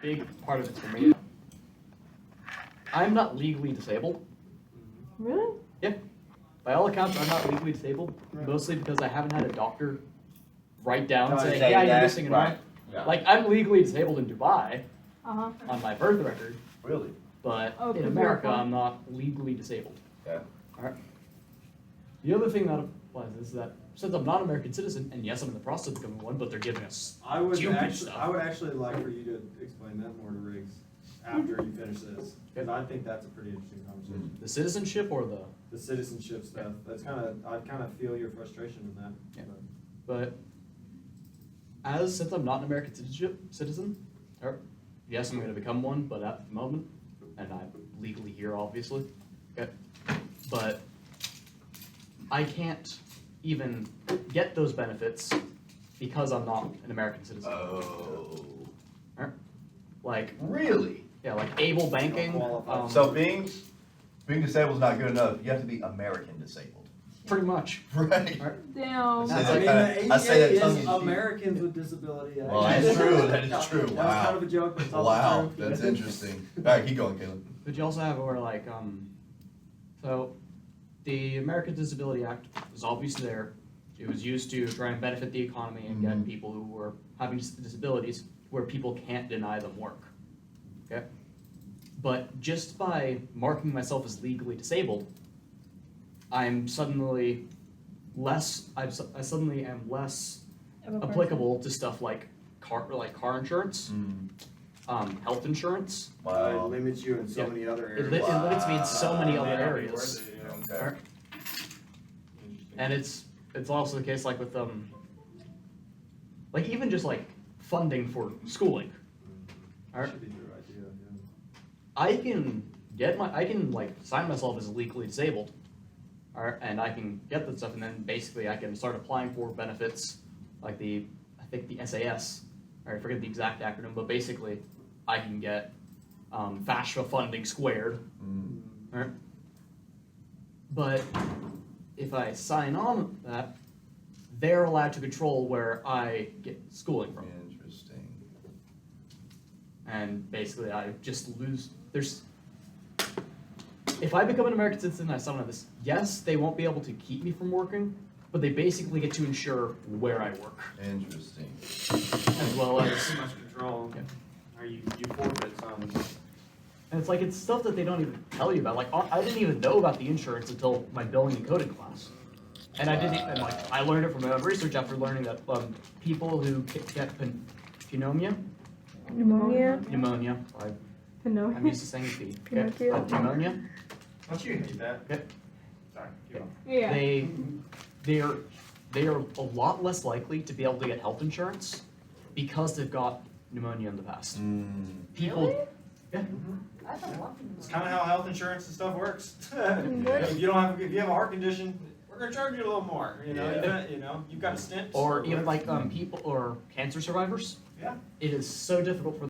big part of it for me. I'm not legally disabled. Really? Yeah. By all accounts, I'm not legally disabled, mostly because I haven't had a doctor write down saying, yeah, you're missing an arm. Yeah. Like, I'm legally disabled in Dubai Uh-huh. on my birth record, Really? but Oh, 'cause in you're America, foreign. I'm not legally disabled. Yeah. Alright. The other thing that applies is that since I'm not an American citizen, and yes, I'm in the process of becoming one, but they're giving us I would stupid actually, stuff. I would actually like for you to explain that more to Riggs after you finish this, because I think that's a pretty interesting conversation. the citizenship or The citizenship stuff, that's I kind of feel your frustration in that. Yeah. But since I'm not an American citizen, or yes, I'm going to become one, but at the moment, and I'm legally here, obviously. Okay. But I can't even get those benefits because I'm not an American citizen. Oh. Alright? Like, Really? yeah, like able banking. Qualified. So being disabled is not good enough. You have to be American disabled. Pretty much. Right. Alright? Damn. Say I that mean, kinda- the I say that ADA tongue is in cheek. Americans with Disability Act. Well, that's true. That is true. That was Wow. kind of a joke, but it's also Wow, true. that's interesting. All right, keep going, Caleb. But you also have where like so the American Disability Act is obviously there. It was used to try and benefit the economy and get people who were having disabilities where people can't deny them work. Okay? But just by marking myself as legally disabled, I'm suddenly less I suddenly am less applicable to stuff like car insurance, health insurance. It Wow. limits you in so Yeah. many other It, areas. it limits me in so many May other not be areas. worth it, yeah. Okay. Alright. And it's also the case like with like even just like funding for schooling. Alright. Should be your idea, yeah. I can like sign myself as legally disabled. Alright, and I can get that stuff and then basically I can start applying for benefits like I think the SAS, or I forget the exact acronym, but basically I can get FAFSA funding squared. Alright. But if I sign on that, they're allowed to control where I get schooling from. Interesting. And basically I just lose if I become an American citizen and I sign on this, yes, they won't be able to keep me from working, but they basically get to ensure where I work. Interesting. As well as Too much control. Yeah. Or you forfeit some. and it's like it's stuff that they don't even tell you about. Like I didn't even know about the insurance until my billing and coding class. And I didn't and like I learned it from my own research after learning that people who get pneumonia, I'm used to saying P. Okay? Pinocchio. Pneumonia. Don't you hate that? Okay. Sorry, keep on. Yeah. They are a lot less likely to be able to get health insurance because they've got pneumonia in the past. People, Really? yeah, It's kind of how health insurance and stuff works. If you have a heart condition, we're gonna charge you a little more. You've got a stent. or even like people or cancer survivors. Yeah. It is so difficult for